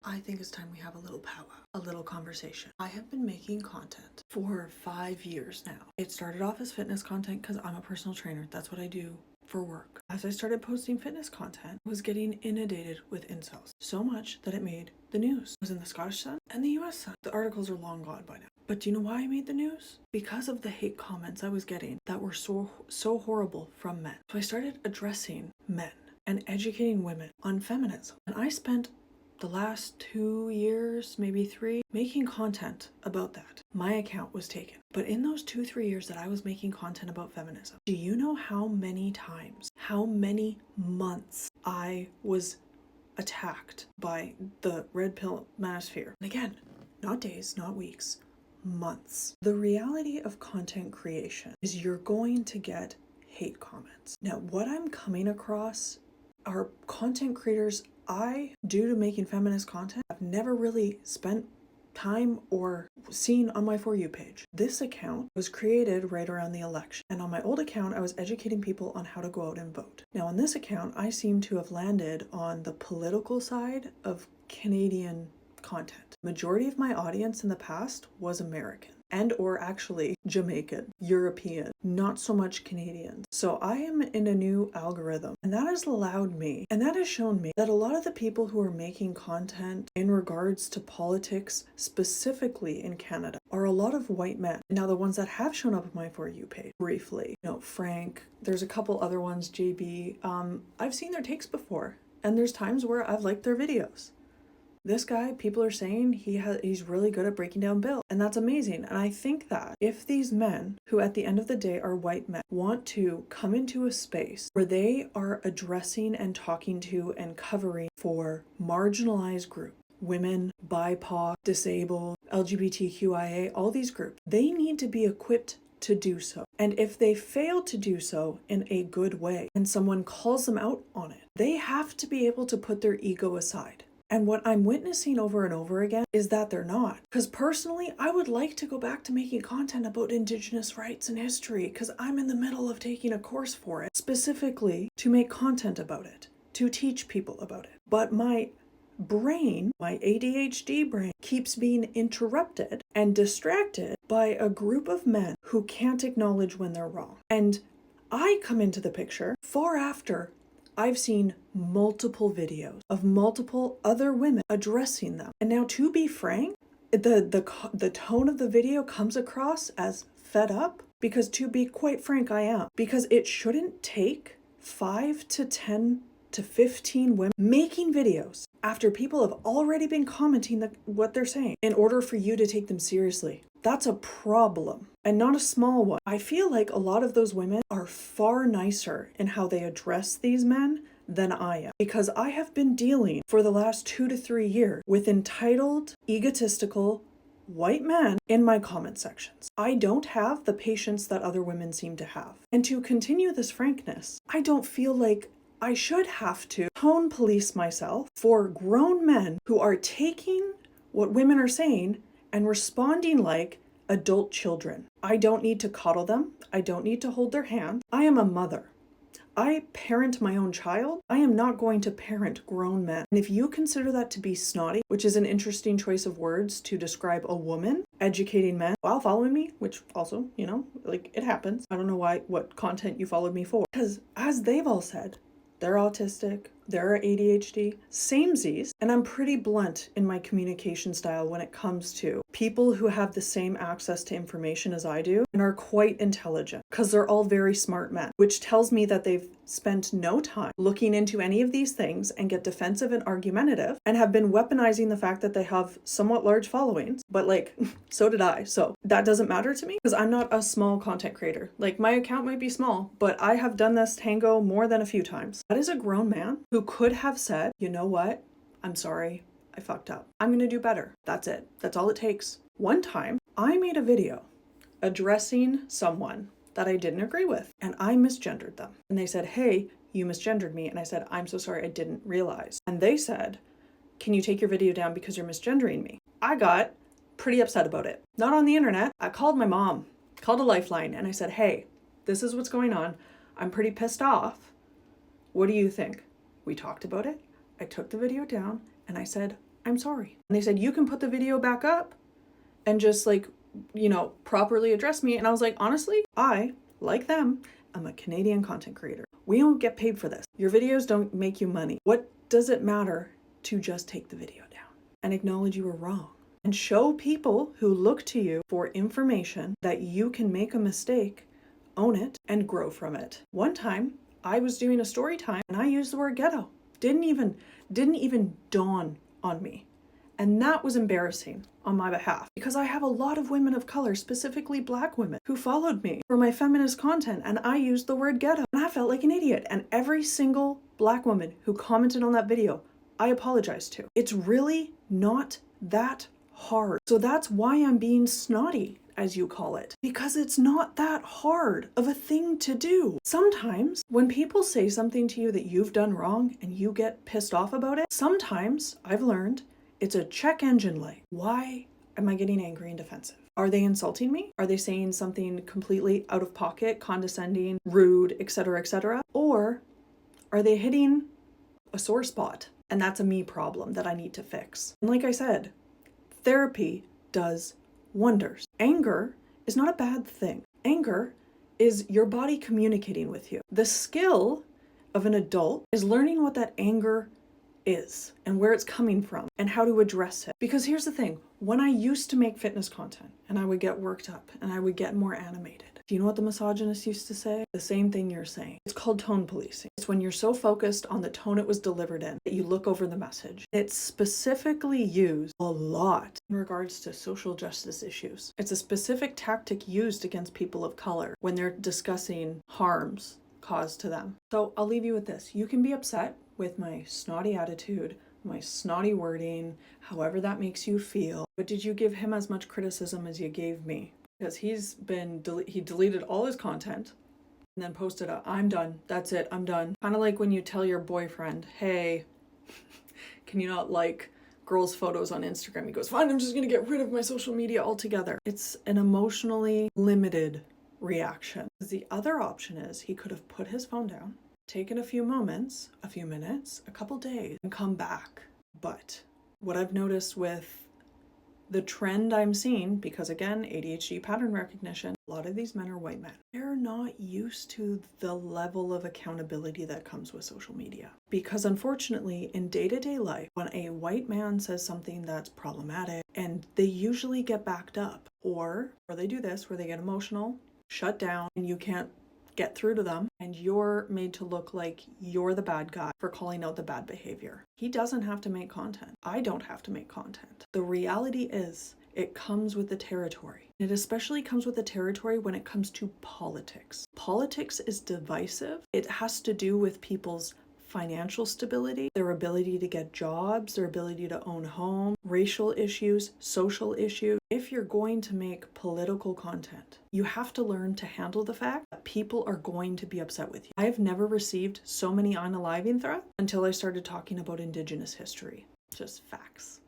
I think it's time we have a little powwow, a little conversation. I have been making content for 5 years now. It started off as fitness content because I'm a personal trainer. That's what I do for work. As I started posting fitness content, I was getting inundated with incels. So much that it made the news. It was in the Scottish Sun and the US Sun. The articles are long gone by now. But do you know why I made the news? Because of the hate comments I was getting that were so horrible from men. So I started addressing men and educating women on feminism. And I spent the last 2 years, maybe 3, making content about that. My account was taken. But in those 2-3 years that I was making content about feminism, do you know how many times, how many months I was attacked by the red pill manosphere? And again, not days, not weeks, months. The reality of content creation is you're going to get hate comments. Now, what I'm coming across are content creators due to making feminist content, I've never really spent time or seen on my For You page. This account was created right around the election. And on my old account, I was educating people on how to go out and vote. Now on this account, I seem to have landed on the political side of Canadian content. Majority of my audience in the past was American and or actually Jamaican, European, not so much Canadian. So I am in a new algorithm, and that has allowed me, and that has shown me that a lot of the people who are making content in regards to politics, specifically in Canada, are a lot of white men. Now the ones that have shown up on my For You page, briefly, Frank, there's a couple other ones, JB, I've seen their takes before, and there's times where I've liked their videos. This guy, people are saying he's really good at breaking down Bill, and that's amazing. And I think that if these men, who at the end of the day are white men, want to come into a space where they are addressing and talking to and covering for marginalized groups, women, BIPOC, disabled, LGBTQIA, all these groups, they need to be equipped to do so. And if they fail to do so in a good way and someone calls them out on it, they have to be able to put their ego aside. And what I'm witnessing over and over again is that they're not. Because personally, I would like to go back to making content about Indigenous rights and history because I'm in the middle of taking a course for it, specifically to make content about it, to teach people about it. But my brain, my ADHD brain, keeps being interrupted and distracted by a group of men who can't acknowledge when they're wrong. And I come into the picture far after I've seen multiple videos of multiple other women addressing them. And now, to be frank, the tone of the video comes across as fed up, because to be quite frank, I am. Because it shouldn't take 5 to 10 to 15 women making videos after people have already been commenting what they're saying in order for you to take them seriously. That's a problem, and not a small one. I feel like a lot of those women are far nicer in how they address these men than I am, because I have been dealing for the last 2 to 3 years with entitled, egotistical white men in my comment sections. I don't have the patience that other women seem to have. And to continue this frankness, I don't feel like I should have to tone police myself for grown men who are taking what women are saying and responding like adult children. I don't need to coddle them. I don't need to hold their hand. I am a mother. I parent my own child. I am not going to parent grown men. And if you consider that to be snotty, which is an interesting choice of words to describe a woman educating men while following me, which also, it happens. I don't know what content you followed me for. Because as they've all said, they're autistic, they're ADHD, samesies, and I'm pretty blunt in my communication style when it comes to people who have the same access to information as I do and are quite intelligent, because they're all very smart men, which tells me that they've spent no time looking into any of these things and get defensive and argumentative and have been weaponizing the fact that they have somewhat large followings, but so did I. So that doesn't matter to me because I'm not a small content creator. My account might be small, but I have done this tango more than a few times. That is a grown man who could have said, you know what? I'm sorry, I fucked up. I'm gonna do better. That's it. That's all it takes. One time, I made a video addressing someone that I didn't agree with, and I misgendered them. And they said, hey, you misgendered me. And I said, I'm so sorry, I didn't realize. And they said, can you take your video down because you're misgendering me? I got pretty upset about it. Not on the internet. I called my mom, called a lifeline, and I said, hey, this is what's going on. I'm pretty pissed off. What do you think? We talked about it. I took the video down and I said, I'm sorry. And they said, you can put the video back up and just like, properly address me. And I was like, honestly, I, like them, I'm a Canadian content creator. We don't get paid for this. Your videos don't make you money. What does it matter to just take the video down and acknowledge you were wrong and show people who look to you for information that you can make a mistake, own it, and grow from it? One time I was doing a story time and I used the word ghetto. Didn't even dawn on me. And that was embarrassing on my behalf because I have a lot of women of color, specifically Black women, who followed me for my feminist content, and I used the word ghetto and I felt like an idiot. And every single Black woman who commented on that video, I apologized to. It's really not that hard. So that's why I'm being snotty, as you call it, because it's not that hard of a thing to do. Sometimes when people say something to you that you've done wrong and you get pissed off about it, sometimes I've learned it's a check engine light. Why am I getting angry and defensive? Are they insulting me? Are they saying something completely out of pocket, condescending, rude, etc., etc.? Or are they hitting a sore spot? And that's a me problem that I need to fix. And like I said, therapy does wonders. Anger is not a bad thing. Anger is your body communicating with you. The skill of an adult is learning what that anger is and where it's coming from and how to address it. Because here's the thing, when I used to make fitness content and I would get worked up and I would get more animated, do you know what the misogynist used to say? The same thing you're saying. It's called tone policing. It's when you're so focused on the tone it was delivered in that you look over the message. It's specifically used a lot in regards to social justice issues. It's a specific tactic used against people of color when they're discussing harms caused to them. So I'll leave you with this. You can be upset with my snotty attitude, my snotty wording, however that makes you feel. But did you give him as much criticism as you gave me? Because he deleted all his content and then posted a, I'm done, that's it, I'm done. Kind of like when you tell your boyfriend, hey, can you not like girls' photos on Instagram? He goes, fine, I'm just gonna get rid of my social media altogether. It's an emotionally limited reaction. The other option is he could have put his phone down, taken a few moments, a few minutes, a couple days, and come back. But what I've noticed with the trend I'm seeing, because again, ADHD pattern recognition, a lot of these men are white men. They're not used to the level of accountability that comes with social media. Because unfortunately, in day-to-day life, when a white man says something that's problematic, and they usually get backed up, or they do this, where they get emotional, shut down, and you can't get through to them, and you're made to look like you're the bad guy for calling out the bad behavior. He doesn't have to make content. I don't have to make content. The reality is, it comes with the territory. It especially comes with the territory when it comes to politics. Politics is divisive. It has to do with people's financial stability, their ability to get jobs, their ability to own home, racial issues, social issues. If you're going to make political content, you have to learn to handle the fact that people are going to be upset with you. I have never received so many unaliving threats until I started talking about Indigenous history. Just facts.